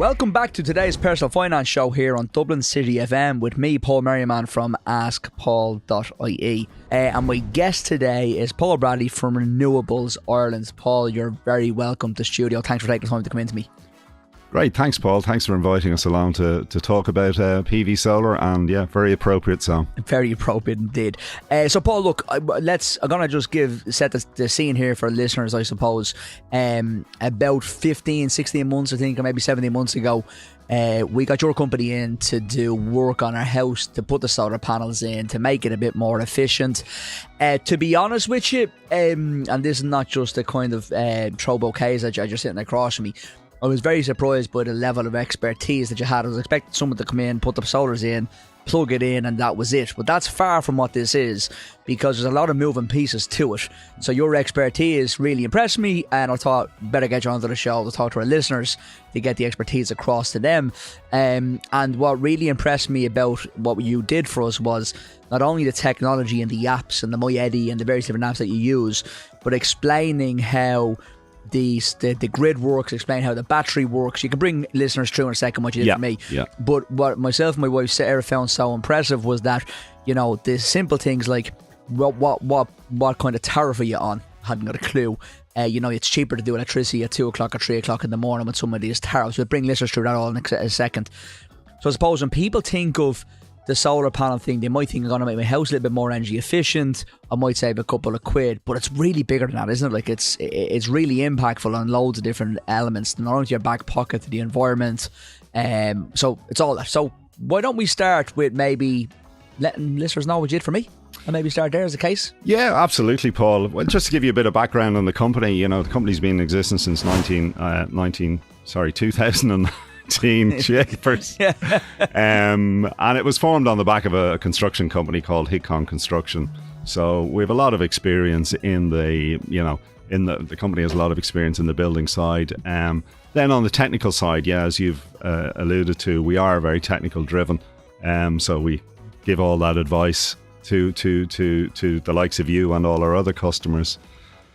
Welcome back to today's Personal Finance Show here on Dublin City FM with me, Paul Merriman from AskPaul.ie. And my guest today is Paul Bradley from Renewables Ireland. Paul, you're very welcome to the studio. Thanks for taking the time to come in to me. Great, thanks Paul. Thanks for inviting us along to talk about PV solar, and yeah, very appropriate song. Very appropriate indeed. So Paul, look, I'm going to just set the scene here for listeners, I suppose. About 15, 16 months, I think, or maybe 17 months ago, we got your company in to do work on our house, to put the solar panels in, to make it a bit more efficient. To be honest with you, and this is not just a kind of throw bouquets that you're sitting across from me, I was very surprised by the level of expertise that you had. I was expecting someone to come in, put the solars in, plug it in, and that was it. But that's far from what this is, because there's a lot of moving pieces to it. So your expertise really impressed me, and I thought better get you onto the show to talk to our listeners to get the expertise across to them. And what really impressed me about what you did for us was not only the technology and the apps and the MyEddy and the various different apps that you use, but explaining how the grid works, explain how the battery works. You can bring listeners through in a second what you did for me. Yeah. But what myself and my wife Sarah found so impressive was that, you know, the simple things like what kind of tariff are you on? Hadn't got a clue. You know, it's cheaper to do electricity at 2 o'clock or 3 o'clock in the morning with some of these tariffs. We'll bring listeners through that all in a second. So I suppose when people think of the solar panel thing, they might think I'm going to make my house a little bit more energy efficient. I might save a couple of quid, but it's really bigger than that, isn't it? Like it's really impactful on loads of different elements, not only to your back pocket, to the environment. So it's all that. So why don't we start with maybe letting listeners know what you did for me, and maybe start there as a case? Yeah, absolutely, Paul. Well, just to give you a bit of background on the company, you know, the company's been in existence since 2019. Yeah. And it was formed on the back of a construction company called Hickon Construction. So we have a lot of experience in the company has a lot of experience in the building side. Then on the technical side, yeah, as you've alluded to, we are very technical driven. So we give all that advice to the likes of you and all our other customers.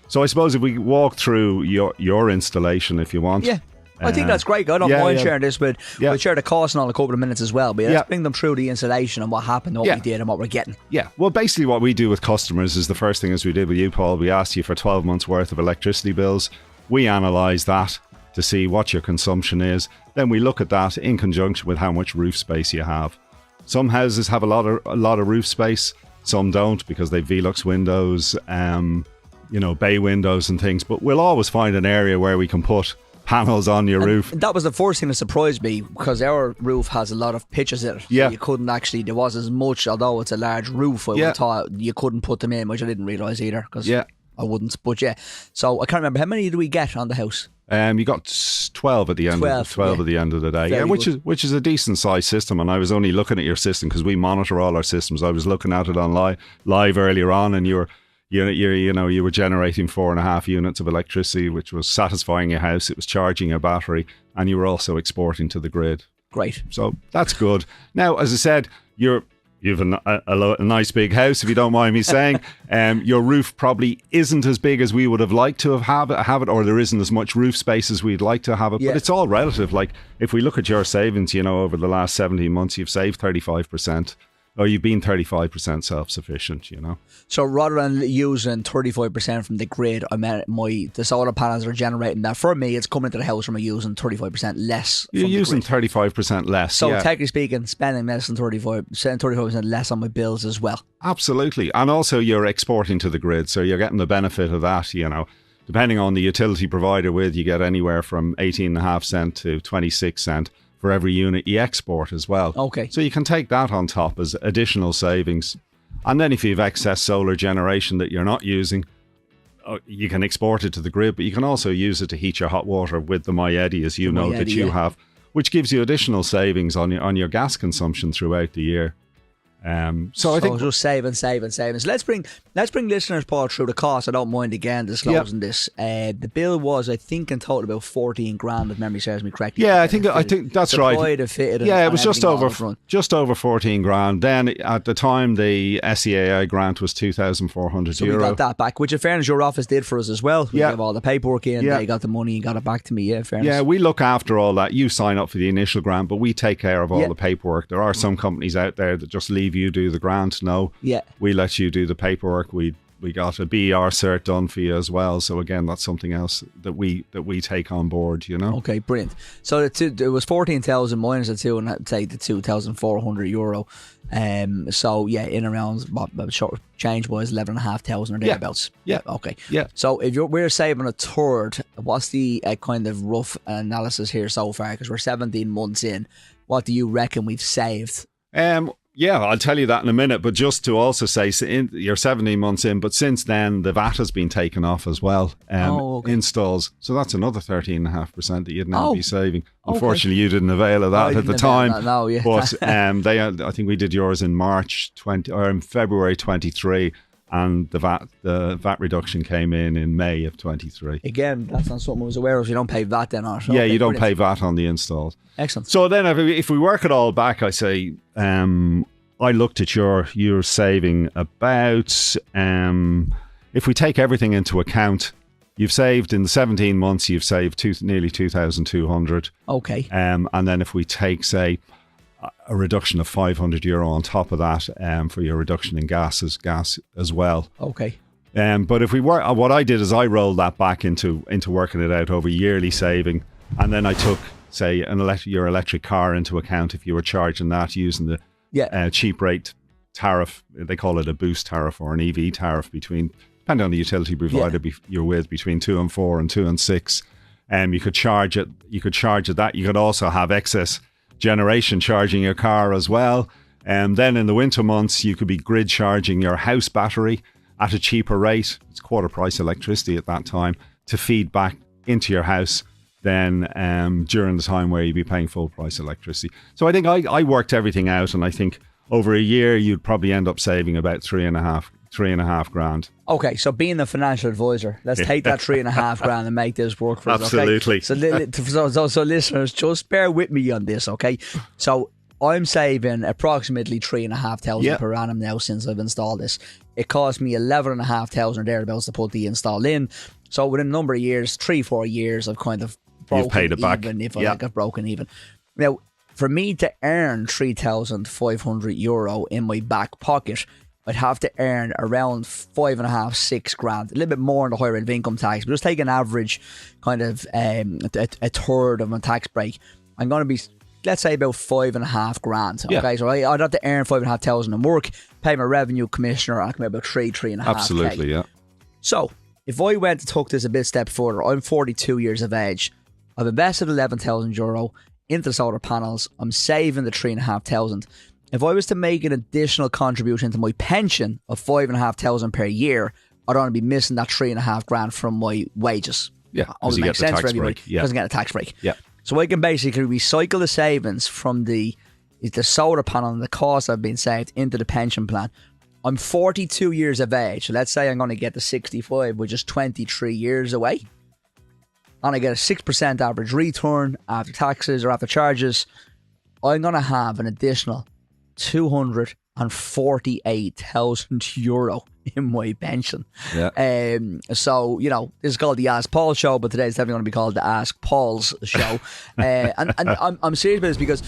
So I suppose if we walk through your installation, if you want. Yeah. I think that's great. I don't mind sharing this, but we'll share the cost in all a couple of minutes as well. But let's bring them through the installation and what happened, what we did and what we're getting. Yeah, well, basically what we do with customers is the first thing as we did with you, Paul. We asked you for 12 months worth of electricity bills. We analyse that to see what your consumption is. Then we look at that in conjunction with how much roof space you have. Some houses have a lot of roof space. Some don't because they've Velux windows, bay windows and things. But we'll always find an area where we can put panels on your roof. That was the first thing that surprised me, because our roof has a lot of pitches in it. Yeah. So you couldn't actually, there was as much, although it's a large roof, I thought you couldn't put them in, which I didn't realise either, because I wouldn't. But so I can't remember, how many did we get on the house? You got 12 at the end. 12 at the end of the day, which is a decent sized system. And I was only looking at your system because we monitor all our systems. I was looking at it on live earlier on, and you were generating 4.5 units of electricity, which was satisfying your house. It was charging your battery, and you were also exporting to the grid. Great. So that's good. Now, as I said, you have a nice big house, if you don't mind me saying. Your roof probably isn't as big as we would have liked to have it, or there isn't as much roof space as we'd like to have it. Yeah. But it's all relative. Like if we look at your savings, over the last 17 months, you've saved 35%. Or you've been 35% self-sufficient, So rather than using 35% from the grid, the solar panels are generating that. For me, it's coming to the house from using 35% less. You're using 35% less. So technically speaking, spending less than 35% less on my bills as well. Absolutely. And also you're exporting to the grid, so you're getting the benefit of that, Depending on the utility provider you get anywhere from 18.5 cent to 26 cent. For every unit you export as well. Okay. So you can take that on top as additional savings. And then if you have excess solar generation that you're not using, you can export it to the grid, but you can also use it to heat your hot water with the MyEddy, as you know, that you have, which gives you additional savings on your gas consumption throughout the year. So I think just saving. So let's bring listeners, Paul, through the cost. I don't mind again disclosing this. The bill was, I think, in total about 14 grand, if memory serves me correctly. Yeah, I think that's right. It was just over 14 grand. Then at the time, the SEAI grant was €2,400. So we got that back, which in fairness your office did for us as well. We gave all the paperwork in, they got the money and got it back to me. Yeah, fairness. Yeah, we look after all that. You sign up for the initial grant, but we take care of all the paperwork. There are some companies out there that just leave you do the grant. No, we let you do the paperwork. We got a BER cert done for you as well. So again, that's something else that we take on board. You know. Okay, brilliant. So it was 14,000 minus the two, and I'd say the €2,400. So yeah, in around what short change was 11,500 or thereabouts. Yeah. Okay. Yeah. So if we're saving a third, what's the kind of rough analysis here so far? Because we're 17 months in. What do you reckon we've saved? Yeah, I'll tell you that in a minute. But just to also say, you're 17 months in, but since then, the VAT has been taken off as well. Installs. So that's another 13.5% that you'd now be saving. Unfortunately, you didn't avail of that at the time. But I think we did yours in March 20 or in February 23. And the VAT reduction came in May of 23. Again, that's not something I was aware of. You don't pay VAT then, or yeah, you don't pay VAT on the installs. Excellent. So then, if we work it all back, I say, I looked at your saving about. If we take everything into account, you've saved in the 17 months. You've saved nearly 2,200. Okay. And then if we take, say, a reduction of €500 on top of that for your reduction in gas as well. Okay. But if we work, what I did is I rolled that back into working it out over yearly saving, and then I took, say, your electric car into account if you were charging that using the cheap rate tariff. They call it a boost tariff or an EV tariff depending on the utility provider you're with, between 2 and 4 and 2 and 6. You could charge it. You could charge it that. You could also have excess generation charging your car as well. And then in the winter months, you could be grid charging your house battery at a cheaper rate. It's quarter price electricity at that time to feed back into your house than during the time where you'd be paying full price electricity. So I think I worked everything out, and I think over a year you'd probably end up saving about 3.5 grand. Okay, so being the financial advisor, let's take that 3.5 grand and make this work for us. Absolutely. Okay? So listeners, just bear with me on this, okay? So I'm saving approximately 3,500 per annum now since I've installed this. It cost me 11,500 thereabouts to put the install in. So within a number of years, 3-4 years, I've kind of broken paid it back. Even if I got broken even. Now, for me to earn €3,500 in my back pocket, I'd have to earn around 5.5-6 grand, a little bit more on the higher rate of income tax. But just take an average kind of a third of my tax break. I'm going to be, let's say, about 5.5 grand. Okay, so I'd have to earn 5,500 in work, pay my revenue commissioner, and I come out about 3.5. Absolutely, yeah. So if I went to took this a bit step further, I'm 42 years of age. I've invested €11,000 into solar panels. I'm saving the 3,500. If I was to make an additional contribution to my pension of 5,500 per year, I'd only be missing that 3.5 grand from my wages. Yeah, because you get the tax break. Yeah, because I get a tax break. Yeah. So I can basically recycle the savings from the solar panel and the cost I've been saved into the pension plan. I'm 42 years of age. So let's say I'm going to get to 65, which is 23 years away. And I get a 6% average return after taxes or after charges. I'm going to have an additional €248,000 in my pension. Yeah. So, you know, this is called the Ask Paul show, but today it's definitely going to be called the Ask Paul's show. And I'm serious about this because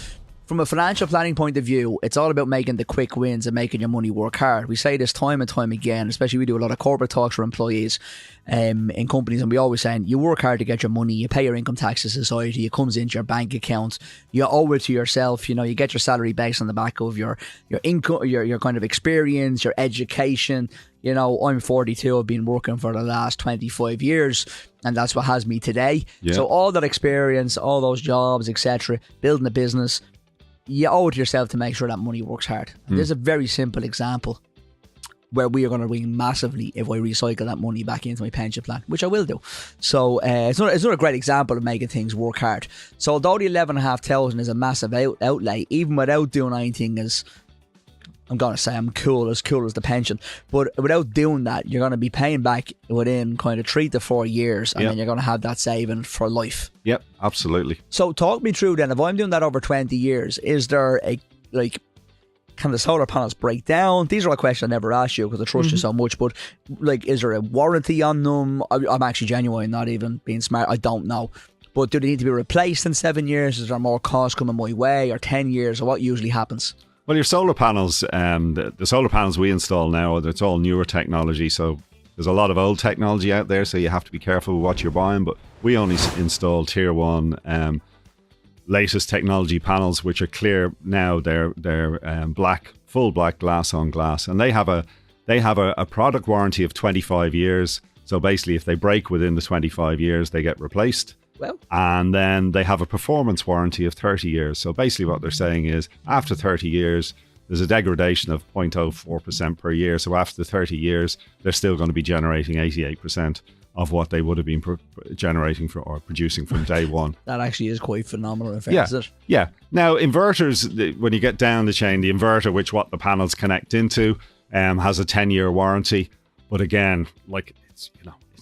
from a financial planning point of view, it's all about making the quick wins and making your money work hard. We say this time and time again, especially we do a lot of corporate talks for employees in companies, and we always saying you work hard to get your money, you pay your income tax to society, it comes into your bank account, you owe it to yourself, you know, you get your salary based on the back of your income, your kind of experience, your education. You know, I'm 42, I've been working for the last 25 years, and that's what has me today. Yeah. So all that experience, all those jobs, etc., building a business, you owe it to yourself to make sure that money works hard. There's a very simple example where we are going to win massively if I recycle that money back into my pension plan, which I will do. So it's not a great example of making things work hard. So although the 11,500 is a massive outlay, even without doing anything, is I'm going to say I'm cool as the pension. But without doing that, you're going to be paying back within kind of 3 to 4 years, and then you're going to have that saving for life. Yep, absolutely. So talk me through then, if I'm doing that over 20 years, is there can the solar panels break down? These are all questions I never asked you because I trust you so much, but is there a warranty on them? I'm actually genuine, not even being smart. I don't know. But do they need to be replaced in 7 years? Is there more cost coming my way, or 10 years, or what usually happens? Well, your solar panels, the solar panels we install now, it's all newer technology. So there's a lot of old technology out there, so you have to be careful with what you're buying. But we only install tier 1 latest technology panels, which are clear now. They're black, full black glass on glass, and they have a product warranty of 25 years. So basically, if they break within the 25 years, they get replaced. Well, and then they have a performance warranty of 30 years. So basically what they're saying is after 30 years, there's a degradation of 0.04% per year. So after 30 years, they're still going to be generating 88% of what they would have been generating or producing from day one. That actually is quite phenomenal in fairness, is it? Yeah. Now, inverters, when you get down the chain, the inverter, which what the panels connect into, has a 10-year warranty. But again, it's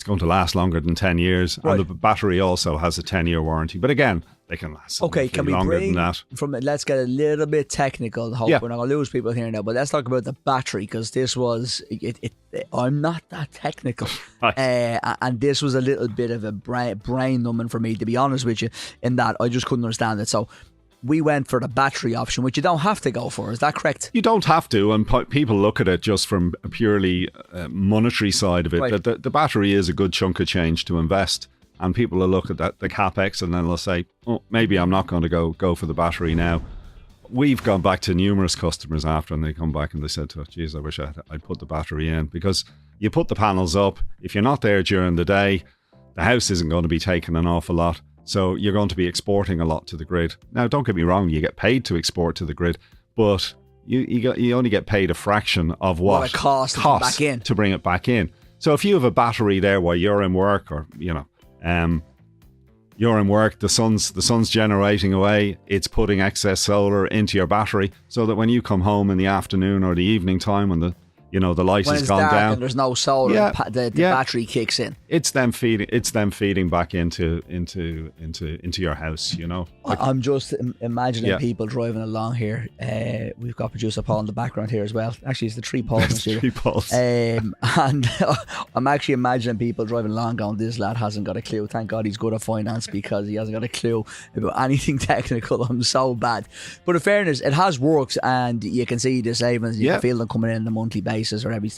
going to last longer than 10 years. Right. And the battery also has a 10-year warranty. But again, they can last can we longer bring than that. Let's get a little bit technical. We're not going to lose people here now. But let's talk about the battery, because this was... I'm not that technical. Right. And this was a little bit of a brain numbing for me, to be honest with you, in that I just couldn't understand it. So we went for the battery option, which you don't have to go for. Is that correct? You don't have to, and people look at it just from a purely monetary side of it. Right. The battery is a good chunk of change to invest, and people will look at the capex and then they'll say, "Oh, maybe I'm not going to go for the battery now." We've gone back to numerous customers after, and they come back and they said to us, "Geez, I wish I'd put the battery in," because you put the panels up. If you're not there during the day, the house isn't going to be taking an awful lot. So you're going to be exporting a lot to the grid. Now, don't get me wrong, you get paid to export to the grid, but you only get paid a fraction of what it costs to bring it back in. So if you have a battery there while you're in work, or you're in work, the sun's generating away, it's putting excess solar into your battery, so that when you come home in the afternoon or the evening time, when the light has gone down and there's no solar, the battery kicks in. It's them feeding back into your house. I'm just imagining people driving along here. We've got producer Paul in the background here as well. Actually, it's the three Pauls in the studio. 3 Pauls. And I'm actually imagining people driving along going, "This lad hasn't got a clue. Thank God he's good at finance, because he hasn't got a clue about anything technical. I'm so bad." But in fairness, it has worked, and you can see the savings. You can feel them coming in on a monthly basis, or every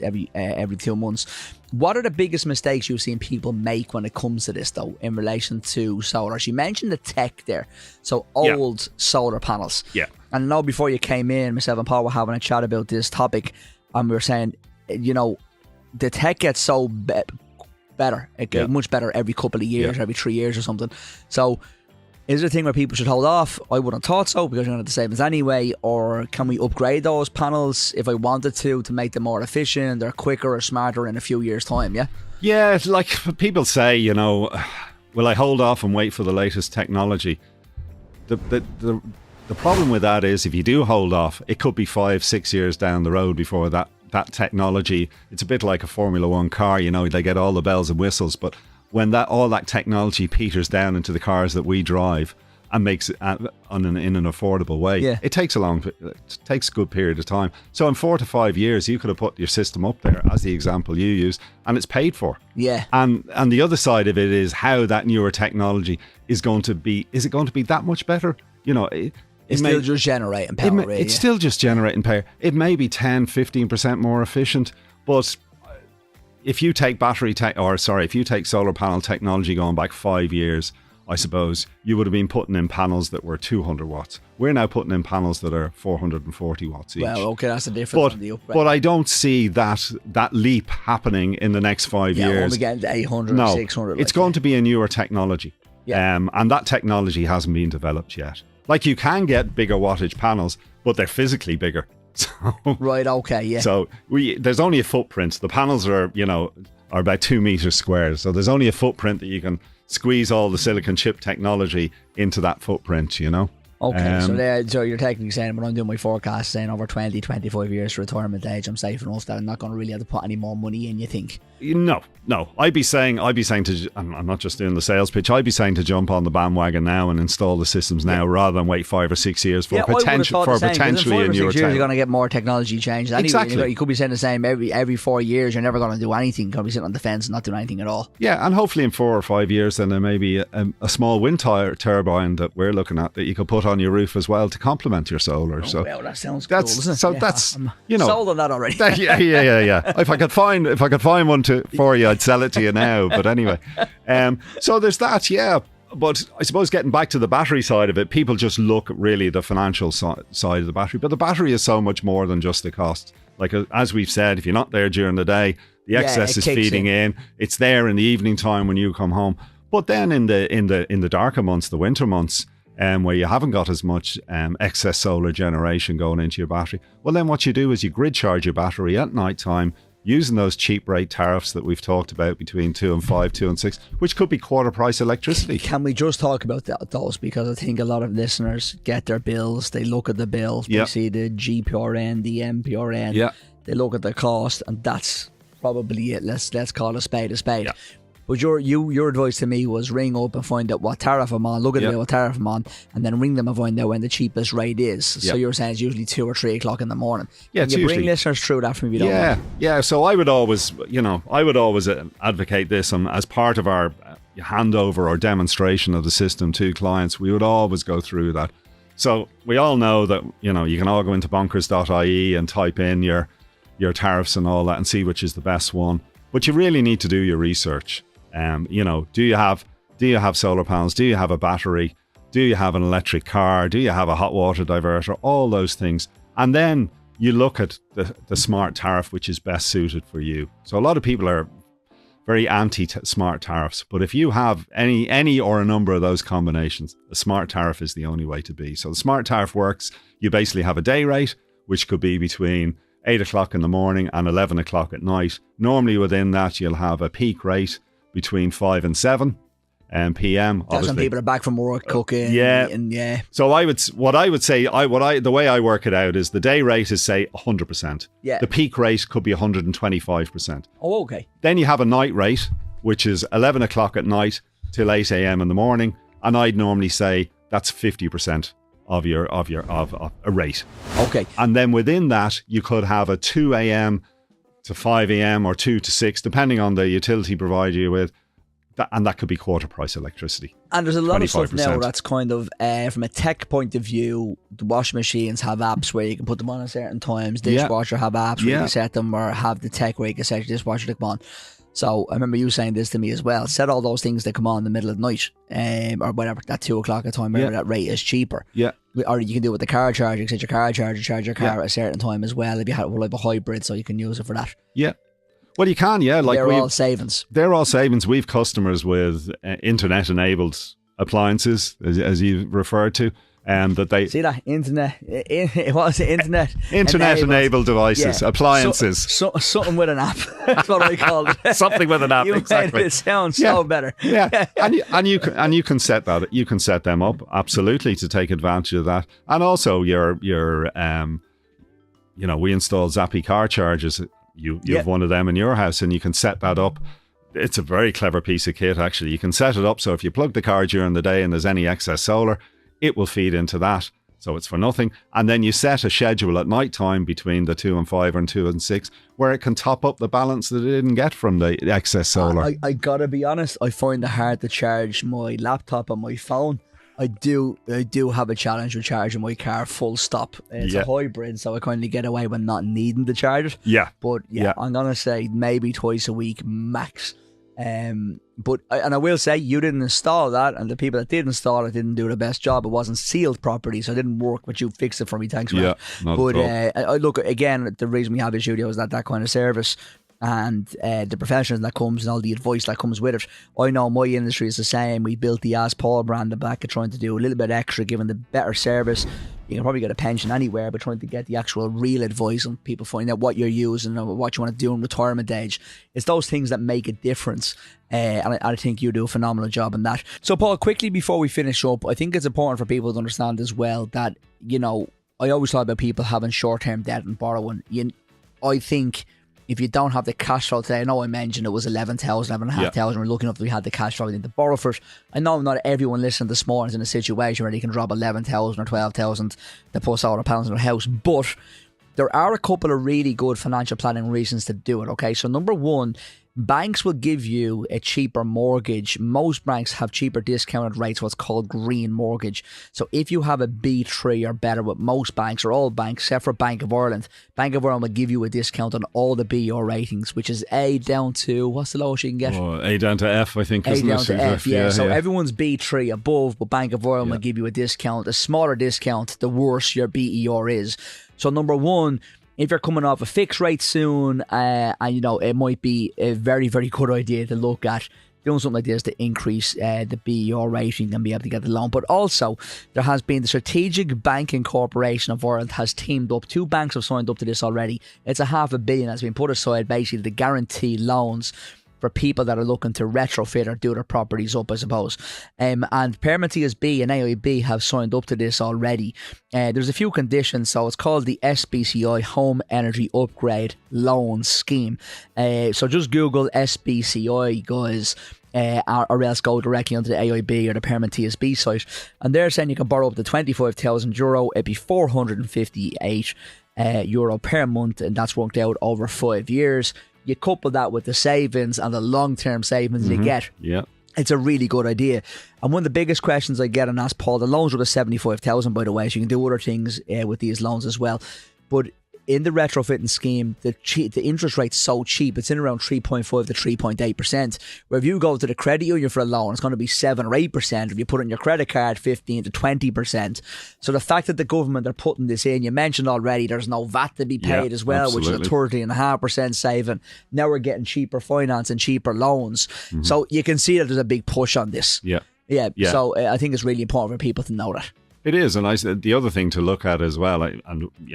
2 months. What are the biggest mistakes you've seen people make when it comes to this, though, in relation to solar? You mentioned the tech there, so old solar panels. Yeah. And I know before you came in, myself and Paul were having a chat about this topic, and we were saying, the tech gets so better. It gets much better every couple of years, every 3 years or something. So is it a thing where people should hold off? I wouldn't have thought so, because you're going to have the savings anyway. Or can we upgrade those panels if I wanted to make them more efficient or quicker or smarter in a few years' time? Yeah, it's like people say, will I hold off and wait for the latest technology? The problem with that is, if you do hold off, it could be 5-6 years down the road before that technology. It's a bit like a Formula One car. They get all the bells and whistles, but when all that technology peters down into the cars that we drive and makes it in an affordable way, it takes a good period of time. So in 4 to 5 years, you could have put your system up there, as the example you used, and it's paid for. Yeah. And the other side of it is how that newer technology is going to be. Is it going to be that much better? It's still just generating power. It's still just generating power. It may be 10-15% more efficient, but if you take if you take solar panel technology going back 5 years, I suppose you would have been putting in panels that were 200 watts. We're now putting in panels that are 440 watts each. Well, okay, that's the difference on the upgrade. But I don't see that leap happening in the next 5 years. Yeah, only getting to 800 or 600. It's going to be a newer technology. Yeah. And that technology hasn't been developed yet. Like, you can get bigger wattage panels, but they're physically bigger. So, right, okay, yeah. So there's only a footprint. The panels are about 2 meters squared. So there's only a footprint that you can squeeze all the silicon chip technology into that footprint, Okay, so you're technically saying when I'm doing my forecast, saying over 20, 25 years for retirement age, I'm safe enough that I'm not going to really have to put any more money in, you think? No. I'd be saying to, I'm not just doing the sales pitch, I'd be saying to jump on the bandwagon now and install the systems now rather than wait 5 or 6 years for potentially a new years you're going to get more technology changes. Anyway, exactly. You could be saying the same every 4 years. You're never going to do anything. You're going to be sitting on the fence and not doing anything at all. Yeah, and hopefully in 4 or 5 years then there may be a small wind turbine that we're looking at that you could put on your roof as well to complement your solar. Well, that sounds cool, doesn't it? So yeah, that's I'm sold on that already. Yeah. If I could find one for you, I'd sell it to you now. But anyway, so there's that. Yeah. But I suppose getting back to the battery side of it, people just look at really the financial side of the battery. But the battery is so much more than just the cost. Like as we've said, if you're not there during the day, the excess is feeding in. It's there in the evening time when you come home. But then in the darker months, the winter months, where you haven't got as much excess solar generation going into your battery, well then what you do is you grid charge your battery at night time using those cheap rate tariffs that we've talked about between 2 and 5, 2 and 6, which could be quarter price electricity. Can we just talk about those? Because I think a lot of listeners get their bills, they look at the bill, they see the GPRN, the MPRN, they look at the cost, and that's probably it. Let's call a spade a spade. But your advice to me was ring up and find out what tariff I'm on, look at what tariff I'm on, and then ring them and find out when the cheapest rate is. So you're saying it's usually 2 or 3 o'clock in the morning. Yeah, Can you bring listeners through that for me, don't you? Yeah. So I would always advocate this as part of our handover or demonstration of the system to clients. We would always go through that. So we all know that you can all go into bonkers.ie and type in your tariffs and all that and see which is the best one. But you really need to do your research. Do you have solar panels? Do you have a battery? Do you have an electric car? Do you have a hot water diverter? All those things. And then you look at the smart tariff, which is best suited for you. So a lot of people are very anti-smart tariffs. But if you have any or a number of those combinations, a smart tariff is the only way to be. So the smart tariff works. You basically have a day rate, which could be between 8 o'clock in the morning and 11 o'clock at night. Normally within that, you'll have a peak rate between 5 and 7 p.m. That's when people are back from work cooking. So the way I work it out is the day rate is say 100%. Yeah. The peak rate could be 125%. Oh, okay. Then you have a night rate, which is 11 o'clock at night till 8 a.m. in the morning, and I'd normally say that's 50% of a rate. Okay. And then within that, you could have a 2 a.m. to 5 a.m. or 2 to 6, depending on the utility provider you're with. And that could be quarter price electricity. And there's a lot of stuff now that's kind of, from a tech point of view, the washing machines have apps where you can put them on at certain times. Dishwasher have apps where you can set them, or have the tech where you can set your dishwasher to come on. So I remember you saying this to me as well. Set all those things that come on in the middle of the night, or whatever, that 2 o'clock at time, wherever that rate is cheaper. Yeah. Or you can do it with the car charger. You can set your car charger, charge your car at a certain time as well. If you have a hybrid, so you can use it for that. Yeah. Well, you can, Like they're all savings. They're all savings. We've customers with internet-enabled appliances, as you referred to. That they see that internet. What was it? Internet-enabled devices, appliances. Something with an app. That's what I call it. Something with an app. You exactly. made it sound so better. Yeah, and you can set that. You can set them up absolutely to take advantage of that. And also your we install Zappy car chargers. You have one of them in your house, and you can set that up. It's a very clever piece of kit, actually. You can set it up so if you plug the car during the day and there's any excess solar, it will feed into that. So it's for nothing. And then you set a schedule at night time between the 2 and 5 and 2 and 6 where it can top up the balance that it didn't get from the excess solar. I gotta be honest, I find it hard to charge my laptop and my phone. I do have a challenge with charging my car full stop. It's a hybrid, so I kind of get away with not needing to charge it. Yeah. But I'm going to say maybe twice a week max. But I will say you didn't install that, and the people that did install it didn't do the best job. It wasn't sealed properly, so it didn't work, but you fixed it for me. Thanks for that. But I look, again, the reason we have a studio is that kind of service and the professionals that comes and all the advice that comes with it. I know my industry is the same. We built the As Paul brand at the back of trying to do a little bit extra, giving the better service, You can probably get a pension anywhere, but trying to get the actual real advice on people finding out what you're using or what you want to do in retirement age. It's those things that make a difference. And I think you do a phenomenal job in that. So, Paul, quickly before we finish up, I think it's important for people to understand as well that, you know, I always thought about people having short-term debt and borrowing. I think if you don't have the cash flow today, I know I mentioned it was 11,000, 11,500. We're looking up if we had the cash flow, we need to borrow for it. I know not everyone listening this morning is in a situation where they can drop 11,000 or 12,000 to put solar panels in their house, but there are a couple of really good financial planning reasons to do it, okay? So number one, banks will give you a cheaper mortgage. Most banks have cheaper discounted rates, what's called green mortgage. So if you have a B3 or better with most banks or all banks, except for Bank of Ireland will give you a discount on all the BR ratings, which is A down to, what's the lowest you can get? A down to F, I think. A down to F, yeah. So yeah. everyone's B3 above, but Bank of Ireland will give you a discount. A smaller discount, the worse your BER is. So number one, if you're coming off a fixed rate soon, and you know, it might be a very, very good idea to look at doing something like this to increase the BER rating and be able to get the loan. But also, there has been the Strategic Banking Corporation of Ireland has teamed up. 2 banks have signed up to this already. It's $500 million that's been put aside basically to guarantee loans for people that are looking to retrofit or do their properties up, I suppose. And Permanent TSB and AIB have signed up to this already. There's a few conditions, so it's called the SBCI Home Energy Upgrade Loan Scheme. So just Google SBCI, guys, or else go directly onto the AIB or the Permanent TSB site. And they're saying you can borrow up to €25,000. It'd be €458 euro per month, and that's worked out over 5 years. You couple that with the savings and the long-term savings you get. Yeah. It's a really good idea. And one of the biggest questions I get and ask Paul, the loans are the 75,000, by the way, so you can do other things with these loans as well. But in the retrofitting scheme, the interest rate's so cheap, it's in around 3.5 to 3.8%. Where if you go to the credit union for a loan, it's going to be 7 or 8%. If you put it in your credit card, 15 to 20%. So the fact that the government are putting this in, you mentioned already, there's no VAT to be paid as well, absolutely, which is a 30.5% saving. Now we're getting cheaper finance and cheaper loans. So you can see that there's a big push on this. Yeah. So I think it's really important for people to know that. It is, and the other thing to look at as well,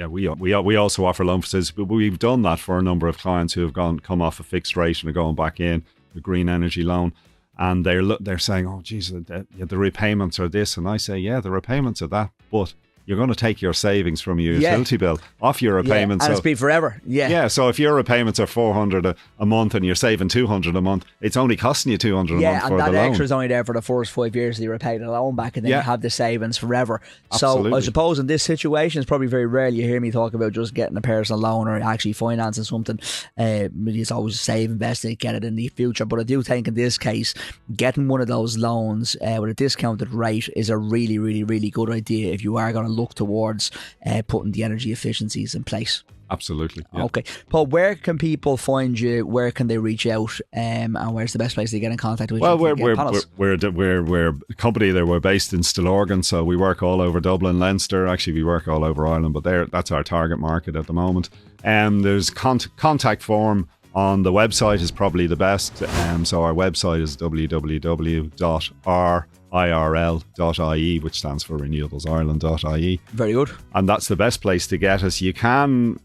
we also offer loan facilities, but we've done that for a number of clients who have come off a fixed rate and are going back in the green energy loan, and they're saying, oh geez, the repayments are this, and I say, yeah, the repayments are that, but you're going to take your savings from your utility bill off your repayments. And it's been forever. Yeah. So if your repayments are 400 a month and you're saving 200 a month, it's only costing you 200 a month for the loan. Yeah, and that extra is only there for the first 5 years that you repay the loan back, and then you have the savings forever. Absolutely. So I suppose in this situation, it's probably very rare you hear me talk about just getting a personal loan or actually financing something. It's always save, invest, and get it in the future. But I do think in this case, getting one of those loans with a discounted rate is a really, really, really good idea if you are going to look towards putting the energy efficiencies in place. Absolutely. Yeah. Okay, Paul, where can people find you? Where can they reach out? And where's the best place to get in contact with you? Well, we're a company that we're based in Stillorgan, so we work all over Dublin, Leinster. Actually, we work all over Ireland, but that's our target market at the moment. There's contact form on the website is probably the best. So our website is www.rirl.ie, which stands for renewablesireland.ie. Very good. And that's the best place to get us. You can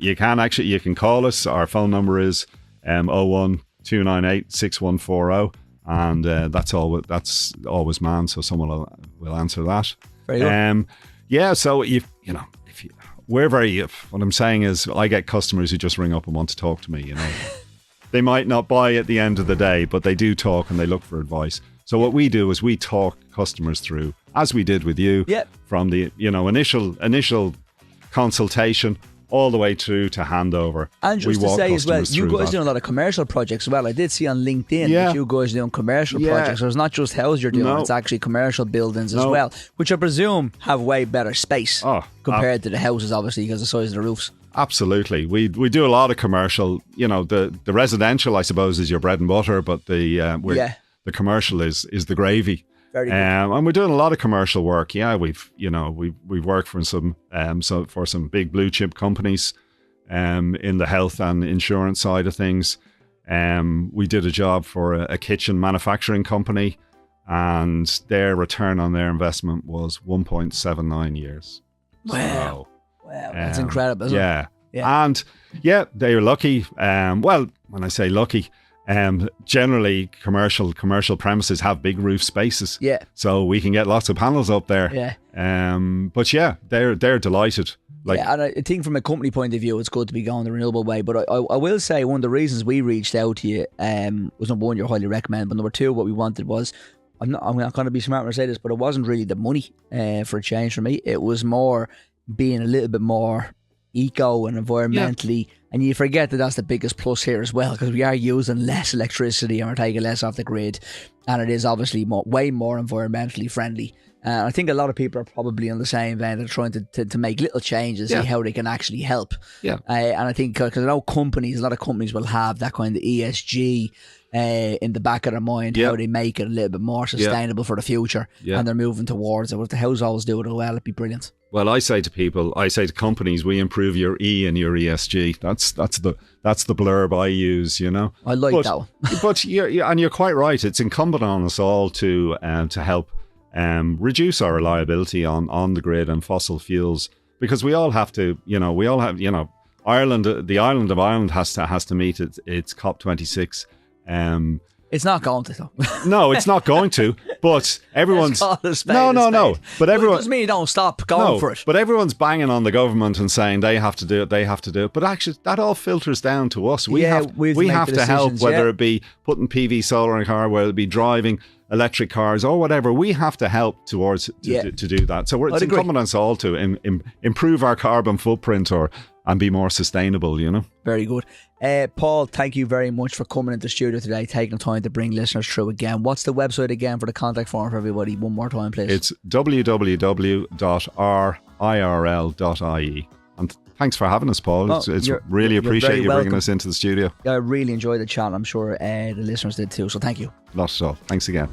call us. Our phone number is 01 298 6140, and that's always manned, so someone will answer that. Very good. So what I'm saying is I get customers who just ring up and want to talk to me, They might not buy at the end of the day, but they do talk and they look for advice. So what we do is we talk customers through, as we did with you, from the initial consultation all the way through to handover. And just to say as well, you guys doing a lot of commercial projects as well. I did see on LinkedIn that you guys doing commercial projects. So it's not just houses you're doing, it's actually commercial buildings as well, which I presume have way better space compared to the houses, obviously, because of the size of the roofs. Absolutely. We do a lot of commercial. The residential, I suppose, is your bread and butter, but the commercial is the gravy. Very good. And we're doing a lot of commercial work. Yeah, we've worked for some big blue chip companies in the health and insurance side of things. We did a job for a kitchen manufacturing company, and their return on their investment was 1.79 years. Wow. Wow, that's incredible, isn't it? Yeah. And yeah, they're lucky. Well, when I say lucky, generally commercial premises have big roof spaces. Yeah. So we can get lots of panels up there. Yeah. But yeah, they're delighted. Like, yeah, and I think from a company point of view, it's good to be going the renewable way. But I will say one of the reasons we reached out to you was, number one, you're highly recommended. But number two, what we wanted was, I'm not going to be smart when I say this, but it wasn't really the money for a change for me. It was more being a little bit more eco and environmentally, and you forget that that's the biggest plus here as well, because we are using less electricity and we're taking less off the grid, and it is obviously way more environmentally friendly. I think a lot of people are probably on the same vein. They're trying to make little changes, see how they can actually help. And I think because I know a lot of companies will have that kind of ESG in the back of their mind, how they make it a little bit more sustainable for the future, and they're moving towards it. If the households do it well, it'd be brilliant. Well, I say to companies, we improve your E and your ESG. That's the blurb I use, you know. I like that one. But you're quite right. It's incumbent on us all to help reduce our reliability on the grid and fossil fuels, because we all have to, Ireland, the island of Ireland has to meet its COP26. It's not going to, though. No, it's not going to. But everyone's no. But everyone, it doesn't mean you don't stop going for it. But everyone's banging on the government and saying they have to do it. They have to do it. But actually, that all filters down to us. We have to help, whether it be putting PV solar in a car, whether it be driving electric cars or whatever. We have to help towards to do that. So it's incumbent on us all to improve our carbon footprint and be more sustainable, you know. Very good. Paul, thank you very much for coming into the studio today, taking the time to bring listeners through again. What's the website again for the contact form for everybody? One more time, please. It's www.rirl.ie. And thanks for having us, Paul. It's really appreciate you bringing us into the studio. I really enjoyed the chat. I'm sure the listeners did too. So thank you. Not at all. Thanks again.